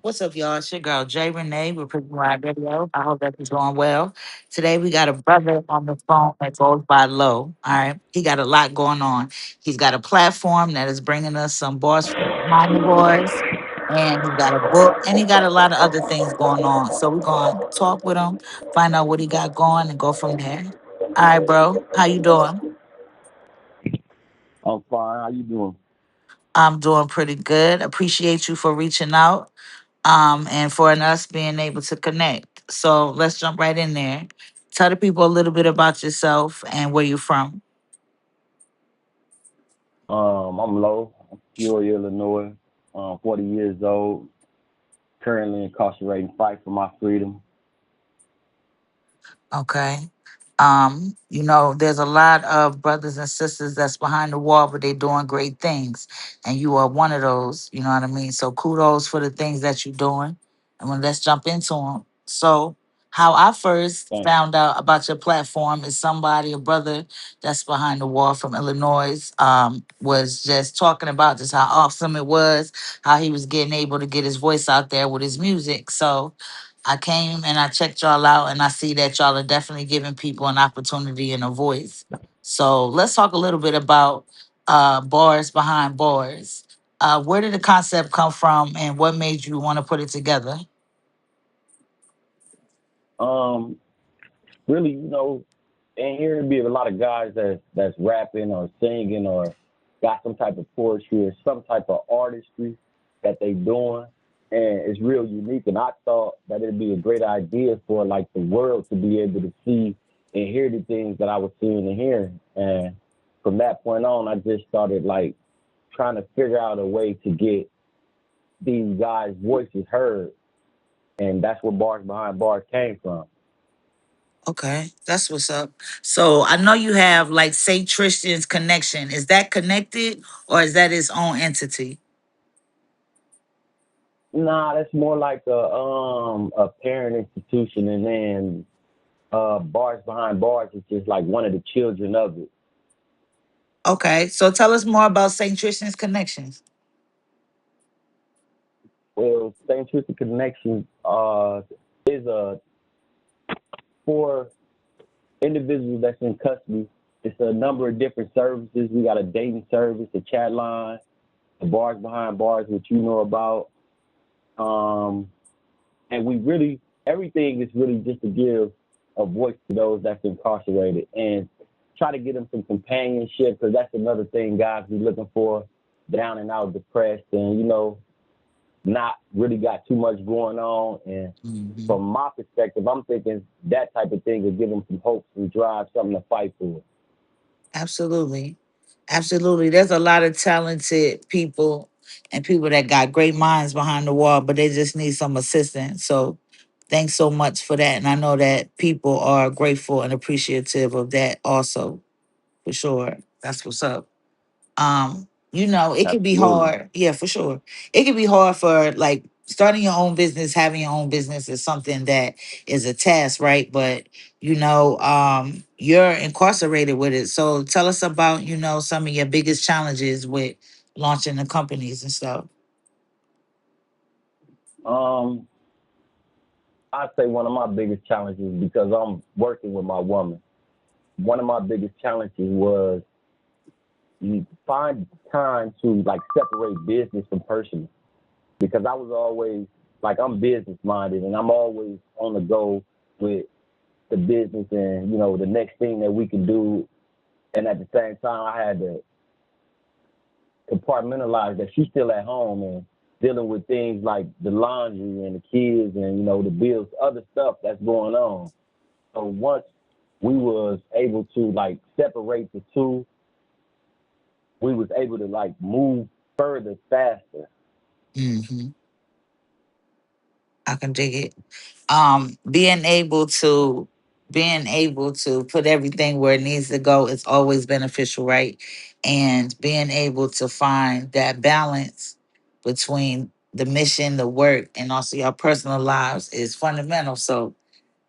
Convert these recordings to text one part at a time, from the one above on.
What's up, y'all? It's your girl Jay Renee with Prison Ride Radio. I hope that you're doing well. Today we got a brother on the phone that goes by Low. All right, he got a lot going on. He's got a platform that is bringing us some boss behind the boys, and he got a book, and he got a lot of other things going on. So we're gonna talk with him, find out what he got going, and go from there. All right, bro. How you doing? I'm fine. How you doing? I'm doing pretty good. Appreciate you for reaching out. And for us being able to connect. So let's jump right in there. Tell the people a little bit about yourself and where you're from. I'm Low. I'm Peoria, Illinois. 40 years old. Currently incarcerated, fight for my freedom. Okay. There's a lot of brothers and sisters that's behind the wall, but they're doing great things. And you are one of those, you know what I mean? So kudos for the things that you're doing. And when let's jump into them. So how I first Thanks. found out about your platform is somebody, a brother that's behind the wall from Illinois, was just talking about just how awesome it was, how he was getting able to get his voice out there with his music. So I came and I checked y'all out, and I see that y'all are definitely giving people an opportunity and a voice. So let's talk a little bit about Bars Behind Bars. Where did the concept come from, and what made you want to put it together? Um, Really, and here to be a lot of guys that's rapping or singing or got some type of poetry or some type of artistry that they doing, and it's real unique. And I thought that it'd be a great idea for like the world to be able to see and hear the things that I was seeing and hearing. And from that point on, I just started like trying to figure out a way to get these guys' voices heard, and that's where Bars Behind Bars came from. Okay, that's what's up. So I know you have like St. Tristan's Connection. Is that connected or is that its own entity? Nah, that's more like a parent institution, and then Bars Behind Bars is just like one of the children of it. Okay, so tell us more about St. Tristan's Connections. Well, St. Tristan Connection is for individuals that's in custody. It's a number of different services. We got a dating service, a chat line, the Bars Behind Bars, which you know about. Um, and we really, everything is really just to give a voice to those that's incarcerated and try to get them some companionship, because that's another thing guys be looking for, down and out, depressed, and not really got too much going on. And Mhm. from my perspective, I'm thinking that type of thing will give them some hope, some drive, something to fight for. Absolutely. Absolutely. There's a lot of talented people and people that got great minds behind the wall, but they just need some assistance. So thanks so much for that. And I know that people are grateful and appreciative of that also, for sure. That's what's up. It can be Absolutely. hard. Yeah, for sure. It can be hard for like starting your own business, having your own business is something that is a task, right? But you're incarcerated with it. So tell us about, some of your biggest challenges with launching the companies and stuff. Um, I'd say one of my biggest challenges, because I'm working with my woman, one of my biggest challenges was you find time to like separate business from personal, because I was always like, I'm business minded and I'm always on the go with the business and the next thing that we can do. And at the same time, I had to compartmentalize that she's still at home and dealing with things like the laundry and the kids and the bills, other stuff that's going on. So once we was able to like separate the two, we was able to like move further faster. Hmm. I can dig it. Being able to put everything where it needs to go is always beneficial, right? And being able to find that balance between the mission, the work, and also your personal lives is fundamental. So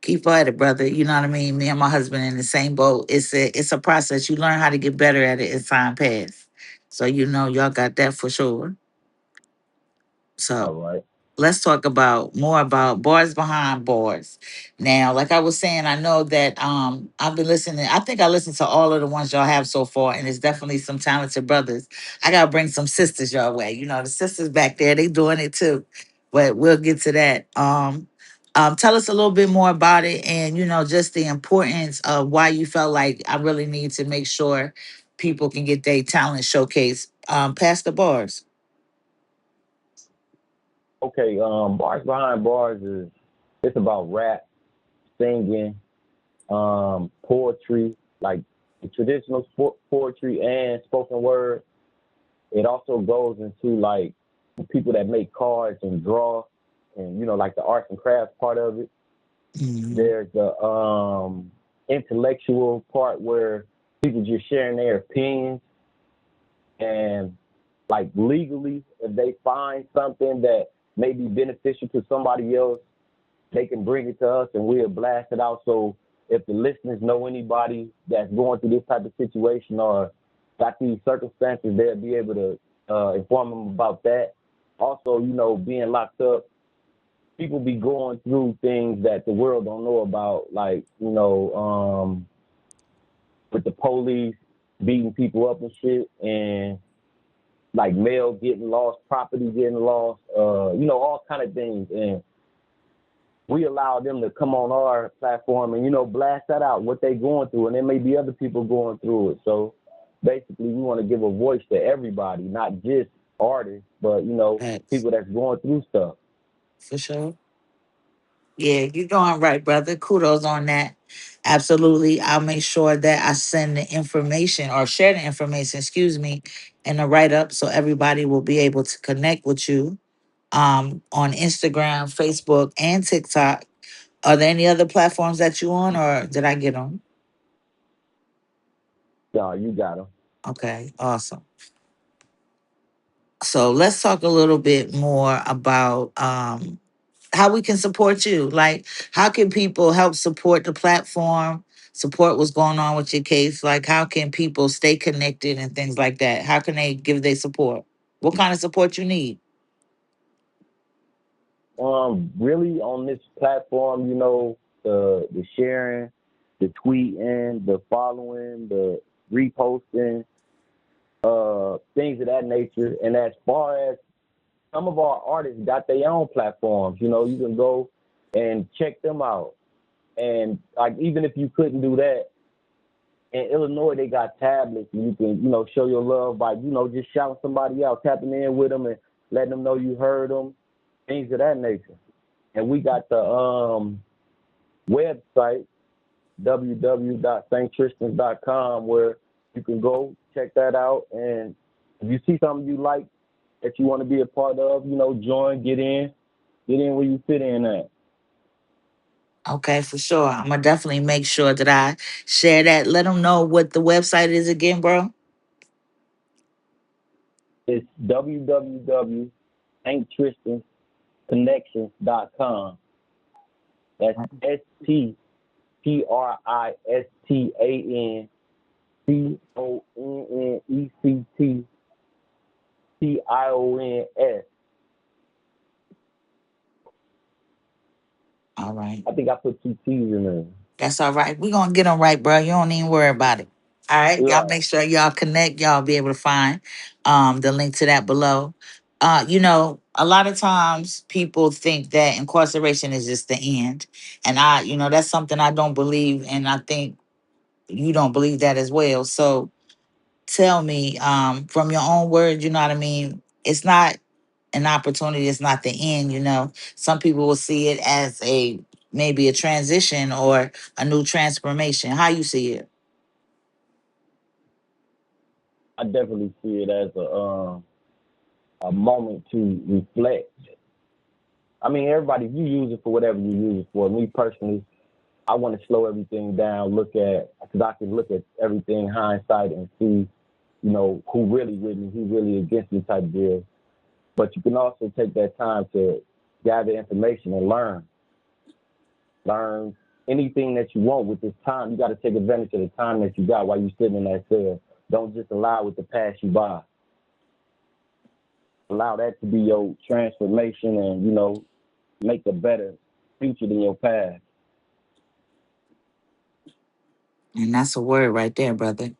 keep at it, brother. You know what I mean? Me and my husband in the same boat. It's a process. You learn how to get better at it as time passes. So y'all got that for sure. All So right. let's talk about more about Bars Behind Bars. Now, like I was saying, I know that I've been listening. I think I listened to all of the ones y'all have so far, and it's definitely some talented brothers. I gotta bring some sisters your way. You know, the sisters back there, they doing it too. But we'll get to that. Tell us a little bit more about it, and just the importance of why you felt like I really need to make sure people can get their talent showcased. Past the bars. Okay, Bars Behind Bars is it's about rap, singing, poetry, like the traditional poetry and spoken word. It also goes into like people that make cards and draw, and like the arts and crafts part of it. Mhm. There's the intellectual part where people just sharing their opinions, and like legally, if they find something that may be beneficial to somebody else, they can bring it to us and we'll blast it out. So if the listeners know anybody that's going through this type of situation or got these circumstances, they'll be able to inform them about that. Also, being locked up, people be going through things that the world don't know about, like, with the police beating people up and shit, and like mail getting lost, property getting lost, all kind of things. And we allow them to come on our platform and, blast that out, what they going through. And there may be other people going through it. So basically, we want to give a voice to everybody, not just artists, but, Facts. people that's going through stuff. For sure. Yeah, you're doing right, brother. Kudos on that. Absolutely. I'll make sure that I send the information or share the information, excuse me, in the write up so everybody will be able to connect with you on Instagram, Facebook, and TikTok. Are there any other platforms that you on or did I get on? No, you got them. Okay, awesome. So let's talk a little bit more about how we can support you. Like, how can people help support the platform, support what's going on with your case? Like, how can people stay connected and things like that? How can they give their support? What kind of support you need? Really on this platform, the sharing, the tweeting, the following, the reposting, things of that nature. And as far as some of our artists got their own platforms, you can go and check them out. And like even if you couldn't do that, in Illinois they got tablets and you can, show your love by, just shouting somebody out, tapping in with them and letting them know you heard them, things of that nature. And we got the website www.sttristans.com where you can go check that out. And if you see something you like that you want to be a part of, join, get in where you fit in at. Okay, for sure. I'm gonna definitely make sure that I share that. Let them know what the website is again, bro. It's www.sttristansconnections.com. That's STTRISTANConnections. All right. I think I put two T's in there. That's all right. We're gonna get them right, bro. You don't even worry about it. All right. Y'all Right. make sure y'all connect. Y'all be able to find the link to that below. A lot of times people think that incarceration is just the end. And that's something I don't believe, and I think you don't believe that as well. So tell me, from your own words, you know what I mean? It's not an opportunity, it's not the end. Some people will see it as a maybe a transition or a new transformation. How you see it? I definitely see it as a moment to reflect. I mean, everybody, you use it for whatever you use it for. Me personally, I want to slow everything down, because I can look at everything hindsight and see, who really with me, who really against me type deal. But you can also take that time to gather information and learn anything that you want with this time. You got to take advantage of the time that you got while you're sitting in that cell. Don't just allow it to pass you by. allow that to be your transformation and, make a better future than your past. And that's a word right there, brother.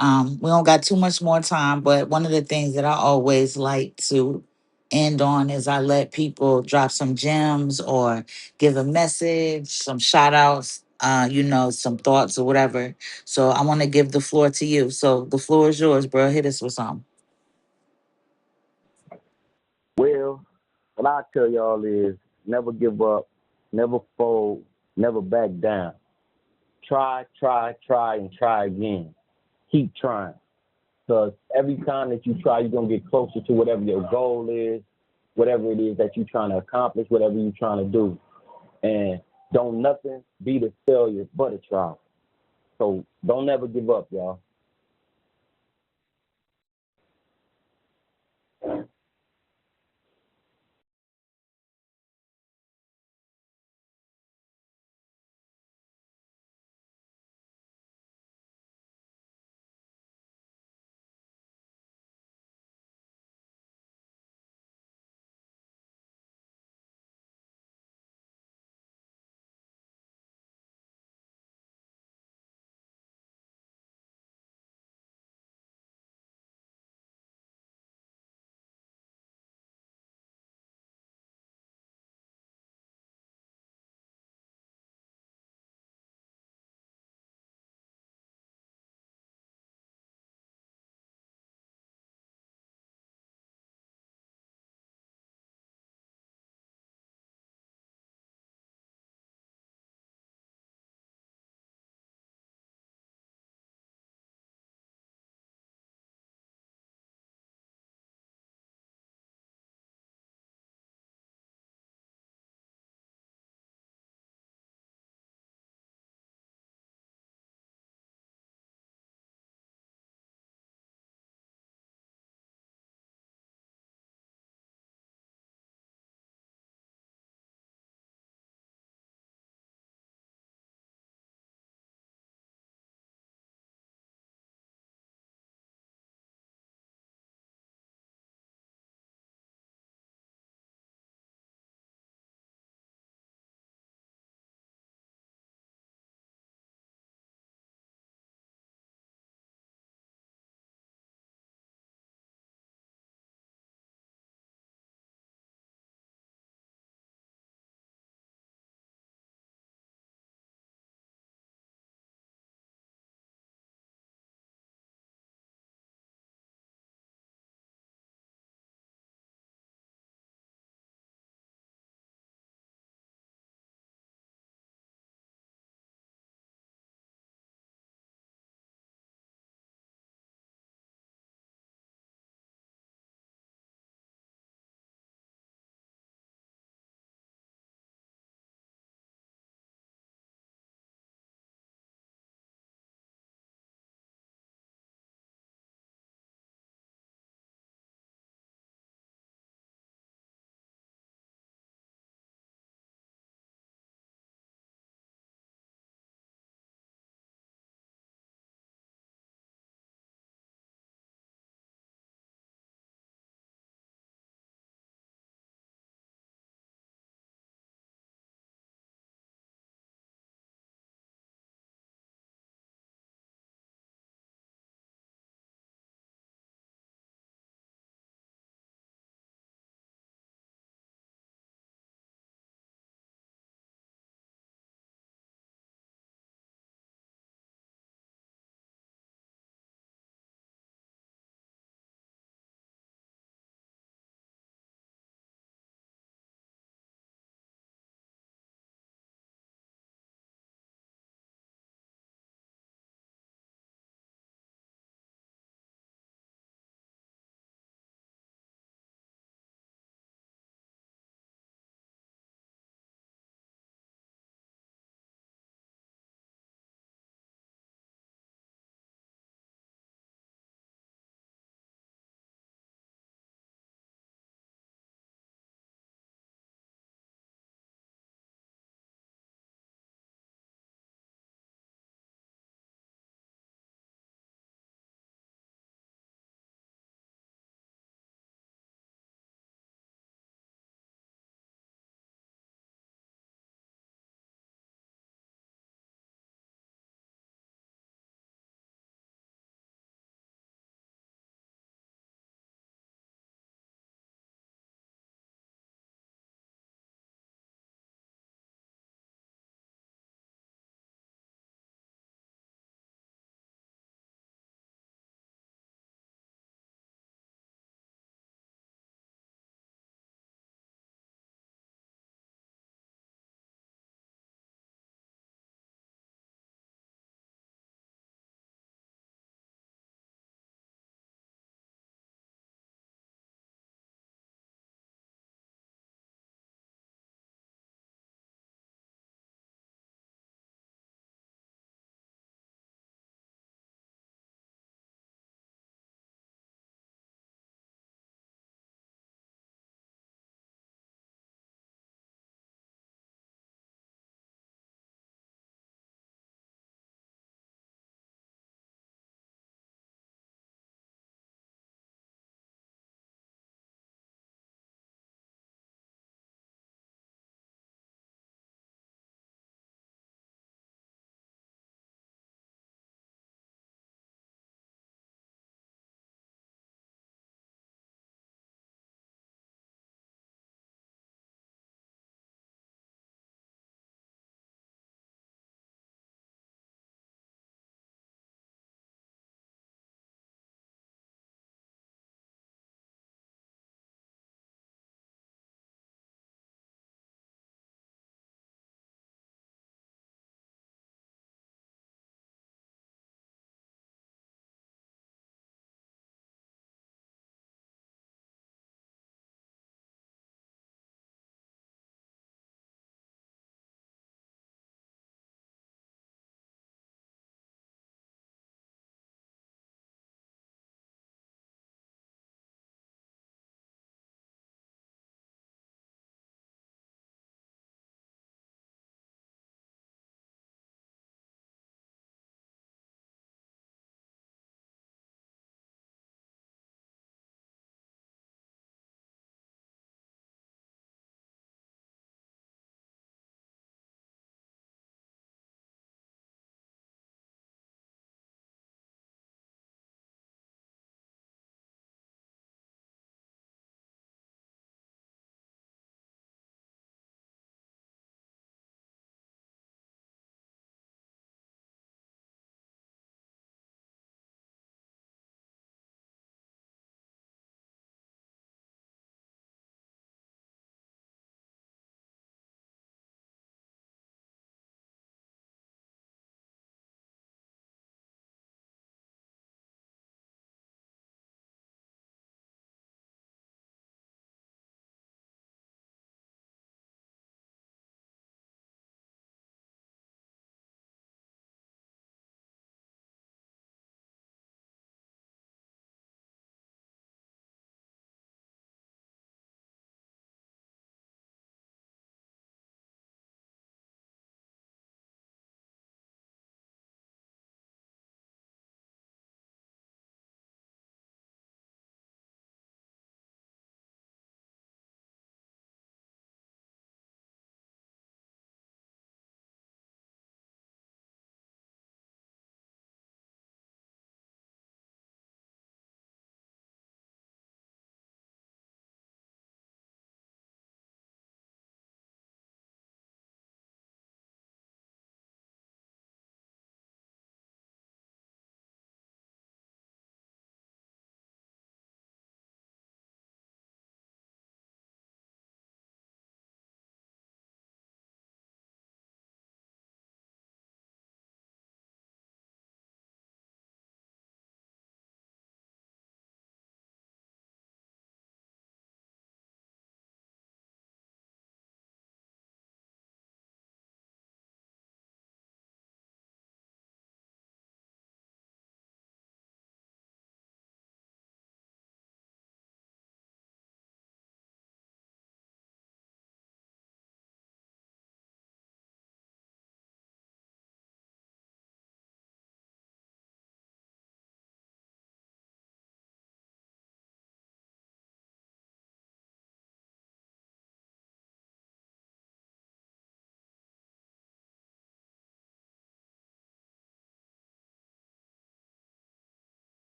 We don't got too much more time, but one of the things that I always like to end on is I let people drop some gems or give a message, some shout outs, some thoughts or whatever. So I want to give the floor to you. So the floor is yours, bro. Hit us with something. Well, what I tell y'all is never give up, never fold, never back down. Try, try, try, and try again. Keep trying. Because every time that you try, you're going to get closer to whatever your goal is, whatever it is that you're trying to accomplish, whatever you're trying to do. And don't nothing beat a failure but a try. So don't never give up, y'all.